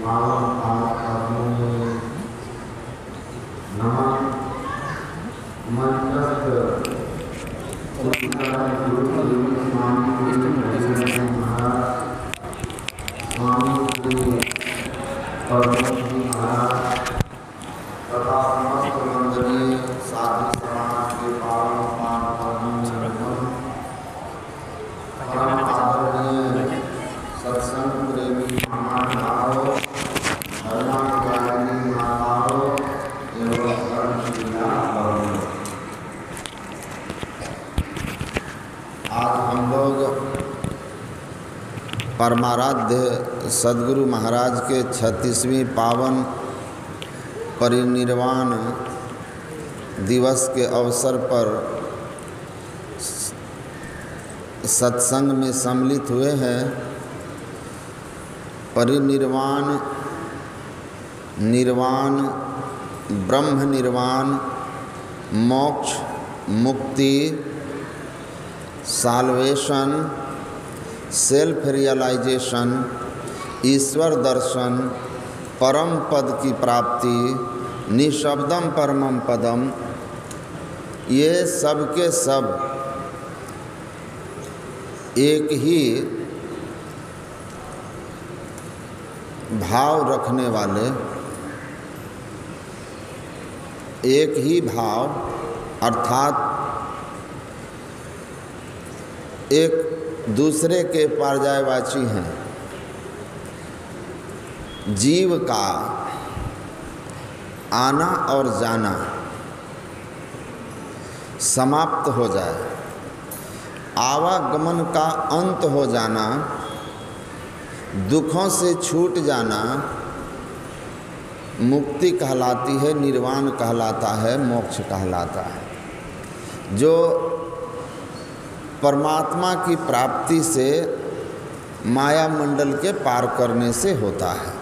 पावन पाप कर्मों में नमन मंत्रस्थ स्वामी श्री परमश्री महाराज तथा समस्त मंडली साधु समाज के पावन पाप कर्मों में नमन। परम आदरणीय सत्संग प्रेमी महानुभावों, धर्मानुरागी माताओं एवं धर्मशीला बहनों, आज हम लोग परमाराध्य सद्गुरु महाराज के 36वीं पावन परिनिर्वाण दिवस के अवसर पर सत्संग में सम्मिलित हुए हैं। परिनिर्वाण, निर्वाण, ब्रह्म निर्वाण, मोक्ष, मुक्ति, साल्वेशन, सेल्फ रियलाइजेशन, ईश्वर दर्शन, परम पद की प्राप्ति, निशब्दम परमम पदम, ये सब के सब एक ही भाव रखने वाले, एक ही भाव अर्थात एक दूसरे के पर्यायवाची हैं। जीव का आना और जाना समाप्त हो जाए, आवागमन का अंत हो जाना, दुखों से छूट जाना मुक्ति कहलाती है, निर्वाण कहलाता है, मोक्ष कहलाता है। जो परमात्मा की प्राप्ति से माया मंडल के पार करने से होता है।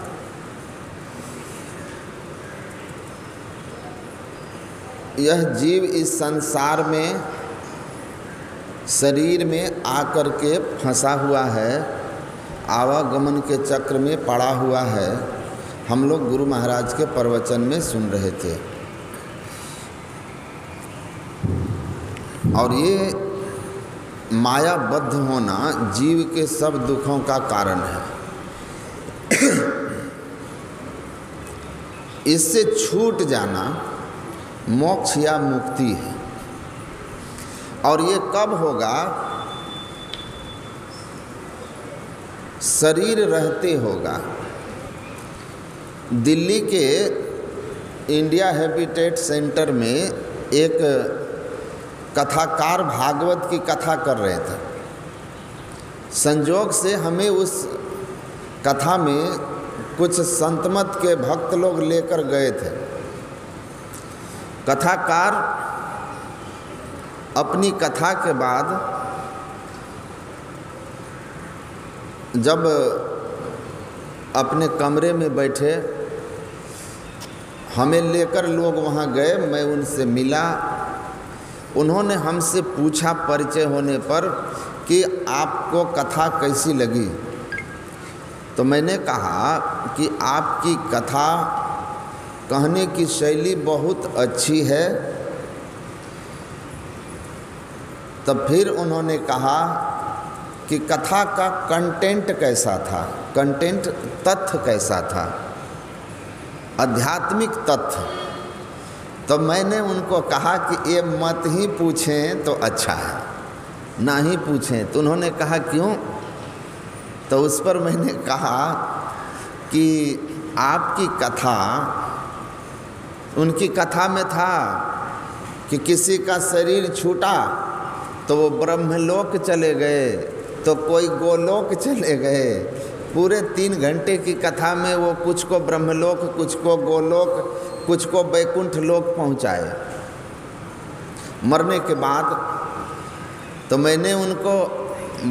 यह जीव इस संसार में शरीर में आकर के फंसा हुआ है, आवागमन के चक्र में पड़ा हुआ है। हम लोग गुरु महाराज के प्रवचन में सुन रहे थे और ये मायाबद्ध होना जीव के सब दुखों का कारण है। इससे छूट जाना मोक्ष या मुक्ति है। और ये कब होगा? शरीर रहते होगा। दिल्ली के इंडिया हैबिटेट सेंटर में एक कथाकार भागवत की कथा कर रहे थे। संयोग से हमें उस कथा में कुछ संतमत के भक्त लोग लेकर गए थे। कथाकार अपनी कथा के बाद जब अपने कमरे में बैठे, हमें लेकर लोग वहाँ गए। मैं उनसे मिला। उन्होंने हमसे पूछा परिचय होने पर कि आपको कथा कैसी लगी। तो मैंने कहा कि आपकी कथा कहने की शैली बहुत अच्छी है। तब फिर उन्होंने कहा कि कथा का कंटेंट कैसा था, कंटेंट तथ्य कैसा था, आध्यात्मिक तथ्य। तो मैंने उनको कहा कि ये मत ही पूछें तो अच्छा है, ना ही पूछें। तो उन्होंने कहा क्यों? तो उस पर मैंने कहा कि आपकी कथा, उनकी कथा में था कि किसी का शरीर छूटा तो वो ब्रह्मलोक चले गए, तो कोई गोलोक चले गए। पूरे 3 घंटे की कथा में वो कुछ को ब्रह्मलोक, कुछ को गोलोक, कुछ को वैकुंठ लोक पहुँचाए मरने के बाद। तो मैंने उनको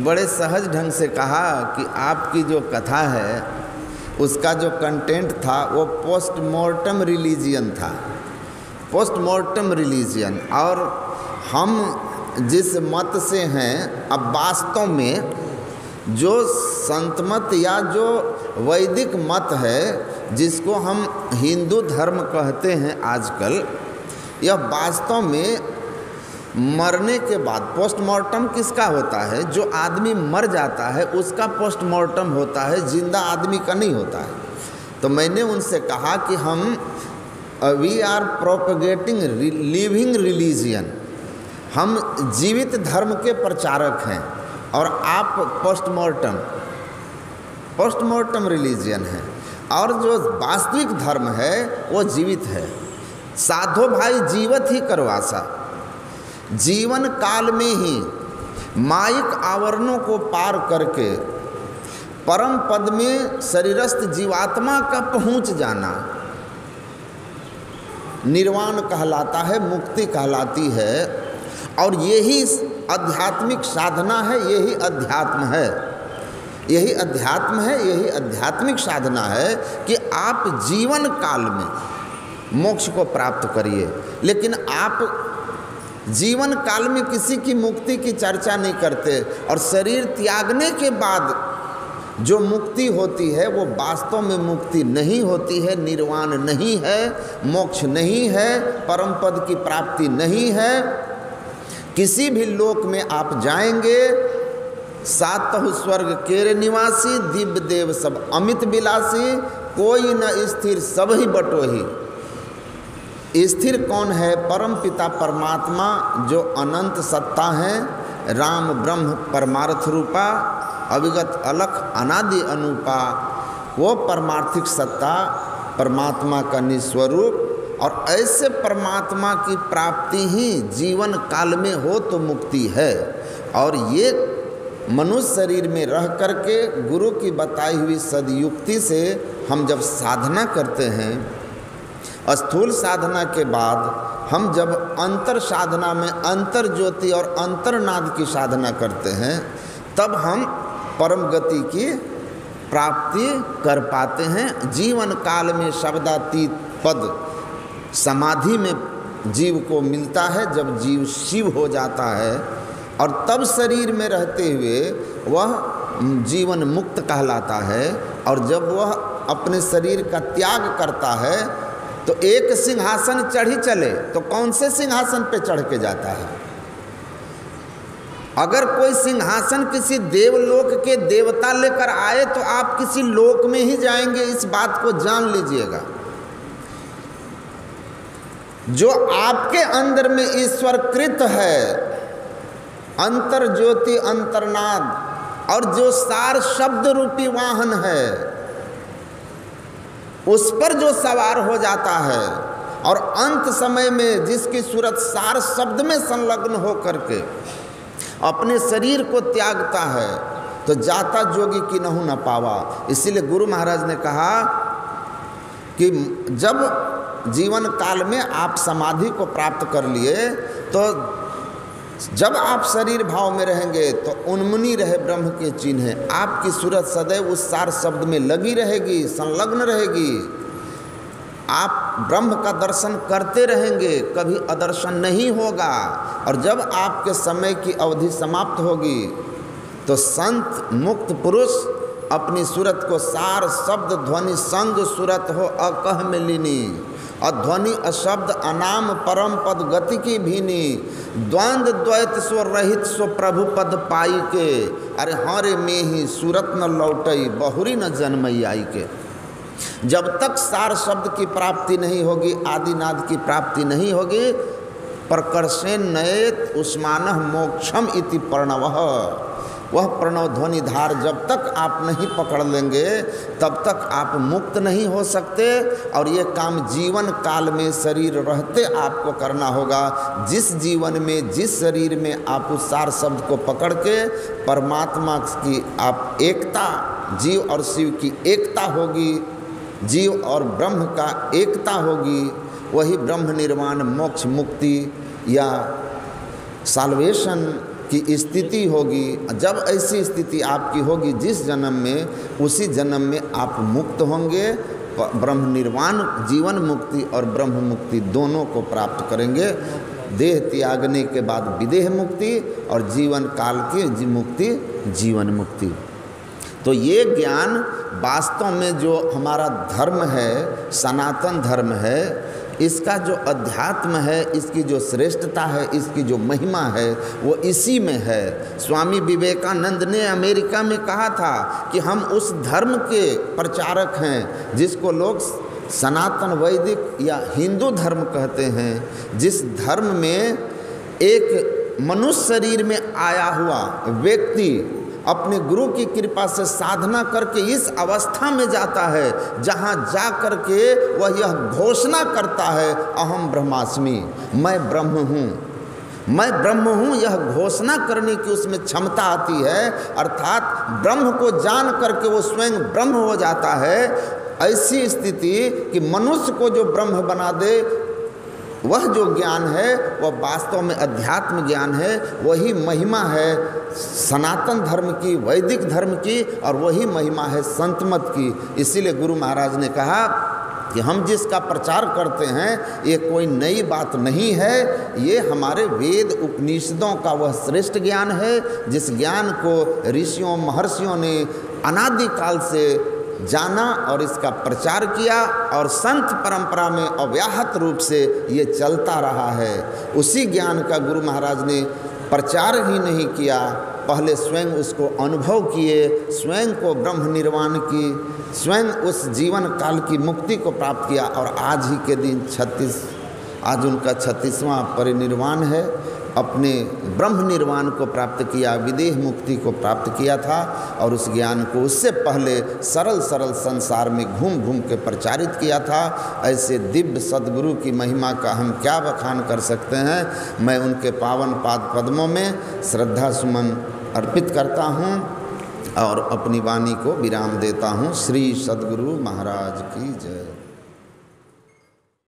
बड़े सहज ढंग से कहा कि आपकी जो कथा है उसका जो कंटेंट था वो पोस्टमॉर्टम रिलीजियन था, पोस्टमॉर्टम रिलीजियन। और हम जिस मत से हैं, अब वास्तव में जो संत मत या जो वैदिक मत है, जिसको हम हिंदू धर्म कहते हैं आजकल, यह वास्तव में मरने के बाद पोस्टमार्टम किसका होता है? जो आदमी मर जाता है उसका पोस्टमार्टम होता है, जिंदा आदमी का नहीं होता है। तो मैंने उनसे कहा कि हम we are propagating living religion, हम जीवित धर्म के प्रचारक हैं और आप पोस्टमार्टम रिलीजियन है। और जो वास्तविक धर्म है वो जीवित है। साधो भाई जीवत ही करवासा, जीवन काल में ही माइक आवरणों को पार करके परम पद में शरीरस्थ जीवात्मा का पहुंच जाना निर्वाण कहलाता है, मुक्ति कहलाती है। और यही आध्यात्मिक साधना है, यही अध्यात्म है, यही अध्यात्म है, यही आध्यात्मिक साधना है कि आप जीवन काल में मोक्ष को प्राप्त करिए। लेकिन आप जीवन काल में किसी की मुक्ति की चर्चा नहीं करते, और शरीर त्यागने के बाद जो मुक्ति होती है वो वास्तव में मुक्ति नहीं होती है, निर्वाण नहीं है, मोक्ष नहीं है, परम पद की प्राप्ति नहीं है। किसी भी लोक में आप जाएंगे, सातहु स्वर्ग केरे निवासी, दिव्य देव सब अमित बिलासी, कोई न स्थिर सब ही बटोही। स्थिर कौन है? परम पिता परमात्मा जो अनंत सत्ता है, राम ब्रह्म परमार्थ रूपा, अविगत अलख अनादि अनुपा, वो परमार्थिक सत्ता परमात्मा का निस्वरूप। और ऐसे परमात्मा की प्राप्ति ही जीवन काल में हो तो मुक्ति है। और ये मनुष्य शरीर में रह करके गुरु की बताई हुई सदयुक्ति से हम जब साधना करते हैं, स्थूल साधना के बाद हम जब अंतर साधना में अंतर ज्योति और अंतर्नाद की साधना करते हैं, तब हम परम गति की प्राप्ति कर पाते हैं। जीवन काल में शब्दातीत पद समाधि में जीव को मिलता है, जब जीव शिव हो जाता है, और तब शरीर में रहते हुए वह जीवन मुक्त कहलाता है। और जब वह अपने शरीर का त्याग करता है तो एक सिंहासन चढ़ी चले, तो कौन से सिंहासन पे चढ़ के जाता है? अगर कोई सिंहासन किसी देवलोक के देवता लेकर आए तो आप किसी लोक में ही जाएंगे, इस बात को जान लीजिएगा। जो आपके अंदर में ईश्वरकृत है, अंतर ज्योति अंतर्नाद, और जो सार शब्द रूपी वाहन है, उस पर जो सवार हो जाता है और अंत समय में जिसकी सूरत सार शब्द में संलग्न हो करके अपने शरीर को त्यागता है, तो जाता जोगी की नहु न पावा। इसीलिए गुरु महाराज ने कहा कि जब जीवन काल में आप समाधि को प्राप्त कर लिए, तो जब आप शरीर भाव में रहेंगे तो उन्मुनी रहे ब्रह्म के चिन्ह, आपकी सूरत सदैव उस सार शब्द में लगी रहेगी, संलग्न रहेगी। आप ब्रह्म का दर्शन करते रहेंगे, कभी अदर्शन नहीं होगा। और जब आपके समय की अवधि समाप्त होगी तो संत मुक्त पुरुष अपनी सूरत को सार शब्द ध्वनि संग सूरत हो अकह में लीनी, अध्वनि अशब्द अनाम परम पद गति की भीनी, द्वंद द्वैत स्व रहित स्व प्रभु पद पाई के, अरे हरे में ही सूरत न लौटई बहुरी न जन्मई आई के। जब तक सार शब्द की प्राप्ति नहीं होगी, आदिनाद की प्राप्ति नहीं होगी, प्रकर्षेण नयेत उस्मानः मोक्षम इति प्रणवः, वह प्रणव ध्वनि धार जब तक आप नहीं पकड़ लेंगे तब तक आप मुक्त नहीं हो सकते। और ये काम जीवन काल में शरीर रहते आपको करना होगा। जिस जीवन में, जिस शरीर में आप उस सार शब्द को पकड़ के परमात्मा की आप एकता, जीव और शिव की एकता होगी, जीव और ब्रह्म का एकता होगी, वही ब्रह्म निर्वाण मोक्ष मुक्ति या साल्वेशन की स्थिति होगी। जब ऐसी स्थिति आपकी होगी जिस जन्म में, उसी जन्म में आप मुक्त होंगे, ब्रह्म निर्वाण जीवन मुक्ति और ब्रह्म मुक्ति दोनों को प्राप्त करेंगे। देह त्यागने के बाद विदेह मुक्ति और जीवन काल की मुक्ति जीवन मुक्ति। तो ये ज्ञान वास्तव में जो हमारा धर्म है, सनातन धर्म है, इसका जो अध्यात्म है, इसकी जो श्रेष्ठता है, इसकी जो महिमा है, वो इसी में है। स्वामी विवेकानंद ने अमेरिका में कहा था कि हम उस धर्म के प्रचारक हैं जिसको लोग सनातन वैदिक या हिंदू धर्म कहते हैं, जिस धर्म में एक मनुष्य शरीर में आया हुआ व्यक्ति अपने गुरु की कृपा से साधना करके इस अवस्था में जाता है जहाँ जा कर के वह यह घोषणा करता है, अहम ब्रह्मास्मि, मैं ब्रह्म हूँ, मैं ब्रह्म हूँ। यह घोषणा करने की उसमें क्षमता आती है, अर्थात ब्रह्म को जान करके वो स्वयं ब्रह्म हो जाता है। ऐसी स्थिति कि मनुष्य को जो ब्रह्म बना दे, वह जो ज्ञान है वह वास्तव में अध्यात्म ज्ञान है। वही महिमा है सनातन धर्म की, वैदिक धर्म की, और वही महिमा है संत मत की। इसीलिए गुरु महाराज ने कहा कि हम जिसका प्रचार करते हैं ये कोई नई बात नहीं है, ये हमारे वेद उपनिषदों का वह श्रेष्ठ ज्ञान है, जिस ज्ञान को ऋषियों महर्षियों ने अनादिकाल से जाना और इसका प्रचार किया, और संत परंपरा में अव्याहत रूप से ये चलता रहा है। उसी ज्ञान का गुरु महाराज ने प्रचार ही नहीं किया, पहले स्वयं उसको अनुभव किए, स्वयं को ब्रह्म निर्वाण की, स्वयं उस जीवन काल की मुक्ति को प्राप्त किया। और आज ही के दिन आज उनका 36वां परिनिर्वाण है। अपने ब्रह्म निर्वाण को प्राप्त किया, विदेह मुक्ति को प्राप्त किया था, और उस ज्ञान को उससे पहले सरल सरल संसार में घूम घूम के प्रचारित किया था। ऐसे दिव्य सद्गुरु की महिमा का हम क्या बखान कर सकते हैं। मैं उनके पावन पाद पद्मों में श्रद्धा सुमन अर्पित करता हूँ और अपनी वाणी को विराम देता हूँ। श्री सद्गुरु महाराज की जय।